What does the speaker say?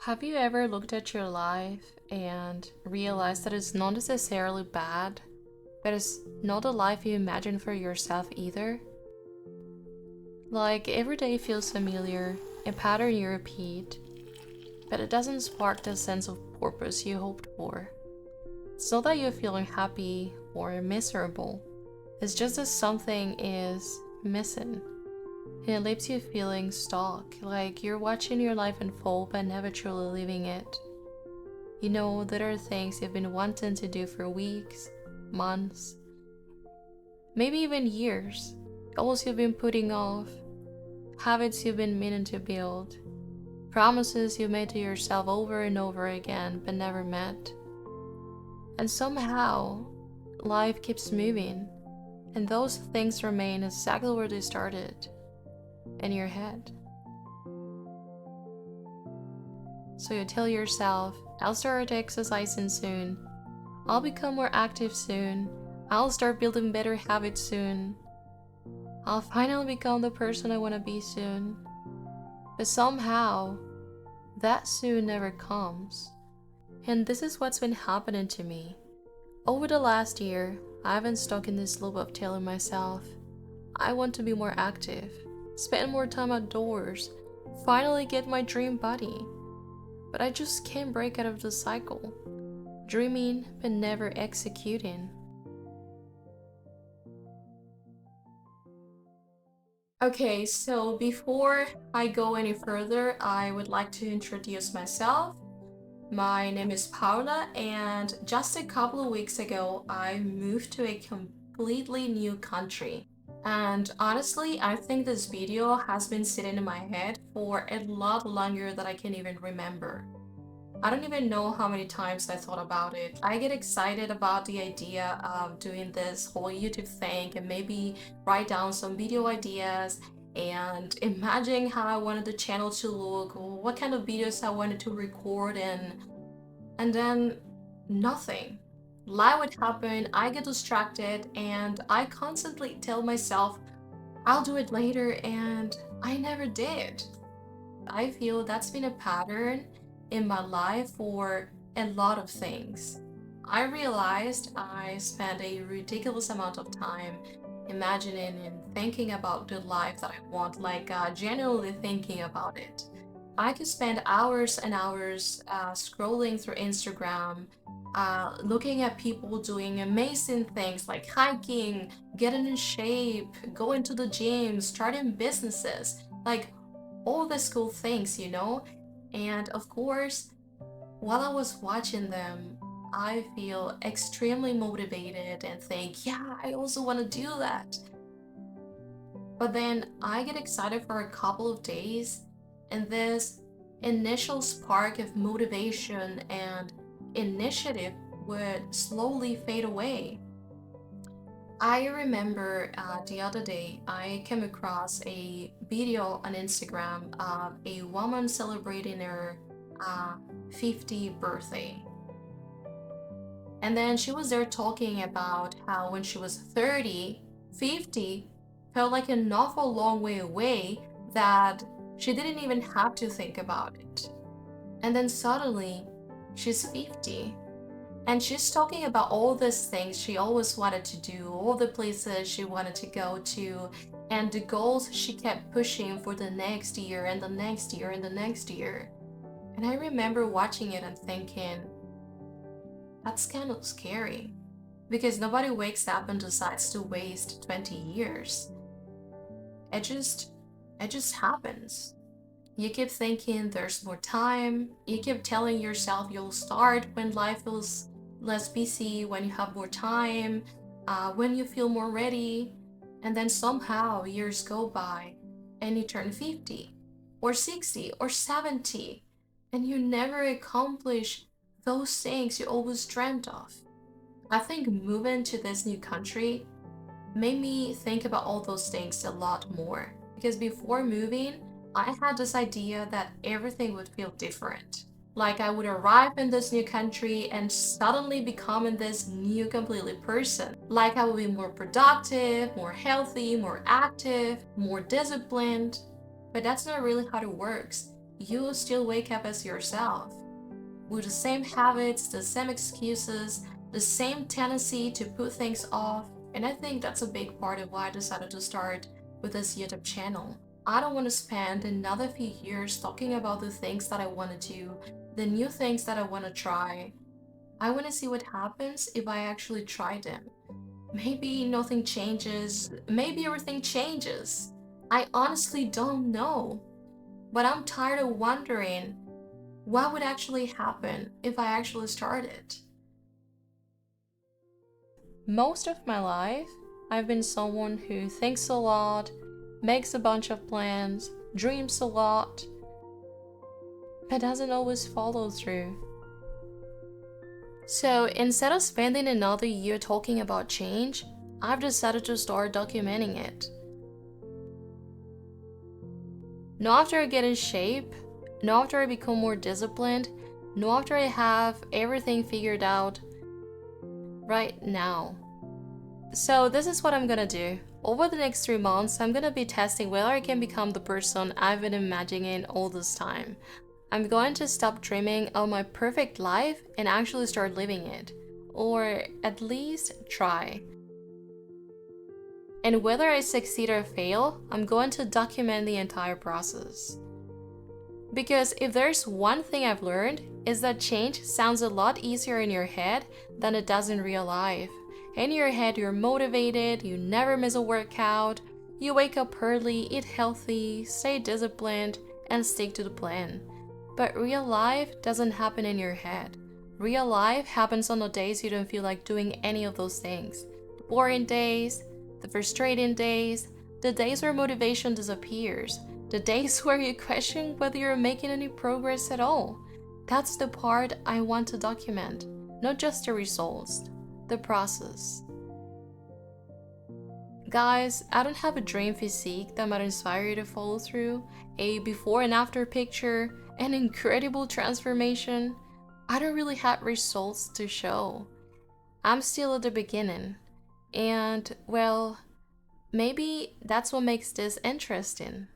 Have you ever looked at your life and realized that it's not necessarily bad, but it's not the life you imagine for yourself either? Like every day feels familiar, a pattern you repeat, but it doesn't spark the sense of purpose you hoped for. It's not that you're feeling happy or miserable, it's just that something is missing. And it leaves you feeling stuck, like you're watching your life unfold but never truly living it. You know, there are things you've been wanting to do for weeks, months, maybe even years. Goals you've been putting off, habits you've been meaning to build, promises you made to yourself over and over again but never met. And somehow, life keeps moving, and those things remain exactly where they started, in your head. So you tell yourself, I'll start exercising soon, I'll become more active soon, I'll start building better habits soon, I'll finally become the person I want to be soon. But somehow, that soon never comes. And this is what's been happening to me. Over the last year, I've been stuck in this loop of telling myself, I want to be more active, spend more time outdoors, finally get my dream body. But I just can't break out of the cycle, dreaming but never executing. Okay, so before I go any further, I would like to introduce myself. My name is Paula, and just a couple of weeks ago, I moved to a completely new country. And honestly, I think this video has been sitting in my head for a lot longer than I can even remember. I don't even know how many times I thought about it. I get excited about the idea of doing this whole YouTube thing and maybe write down some video ideas and imagine how I wanted the channel to look, or what kind of videos I wanted to record, and then nothing. Life would happen, I get distracted, and I constantly tell myself, I'll do it later, and I never did. I feel that's been a pattern in my life for a lot of things. I realized I spent a ridiculous amount of time imagining and thinking about the life that I want, like genuinely thinking about it. I could spend hours and hours scrolling through Instagram, looking at people doing amazing things like hiking, getting in shape, going to the gym, starting businesses, like all these cool things, you know? And of course, while I was watching them, I feel extremely motivated and think, yeah, I also want to do that. But then I get excited for a couple of days, and this initial spark of motivation and initiative would slowly fade away. I remember the other day I came across a video on Instagram of a woman celebrating her 50th birthday. And then she was there talking about how when she was 30, 50 felt like an awful long way away, that she didn't even have to think about it. And then suddenly, she's 50. And she's talking about all these things she always wanted to do, all the places she wanted to go to, and the goals she kept pushing for the next year and the next year and the next year. And I remember watching it and thinking, that's kind of scary. Because nobody wakes up and decides to waste 20 years. It just happens. You keep thinking there's more time. You keep telling yourself you'll start when life feels less busy, when you have more time, when you feel more ready. And then somehow years go by and you turn 50 or 60 or 70, and you never accomplish those things you always dreamt of. I think moving to this new country made me think about all those things a lot more, because before moving, I had this idea that everything would feel different. Like I would arrive in this new country and suddenly becoming this new completely person. Like I would be more productive, more healthy, more active, more disciplined. But that's not really how it works. you will still wake up as yourself with the same habits, the same excuses, the same tendency to put things off. And I think that's a big part of why I decided to start with this YouTube channel. I don't want to spend another few years talking about the things that I want to do, the new things that I want to try. I want to see what happens if I actually try them. Maybe nothing changes, maybe everything changes. I honestly don't know, but I'm tired of wondering what would actually happen if I actually started. Most of my life, I've been someone who thinks a lot, makes a bunch of plans, dreams a lot, but doesn't always follow through. So instead of spending another year talking about change, I've decided to start documenting it. Not after I get in shape, not after I become more disciplined, not after I have everything figured out, right now. So this is what I'm gonna do. Over the next 3 months, I'm gonna be testing whether I can become the person I've been imagining all this time. I'm going to stop dreaming of my perfect life and actually start living it. Or at least try. And whether I succeed or fail, I'm going to document the entire process. Because if there's one thing I've learned, is that change sounds a lot easier in your head than it does in real life. In your head, you're motivated, you never miss a workout, you wake up early, eat healthy, stay disciplined, and stick to the plan. But real life doesn't happen in your head. Real life happens on the days you don't feel like doing any of those things. The boring days, the frustrating days, the days where motivation disappears, the days where you question whether you're making any progress at all. That's the part I want to document, not just the results, the process. Guys, I don't have a dream physique that might inspire you to follow through, a before and after picture, an incredible transformation. I don't really have results to show. I'm still at the beginning. And, well, maybe that's what makes this interesting.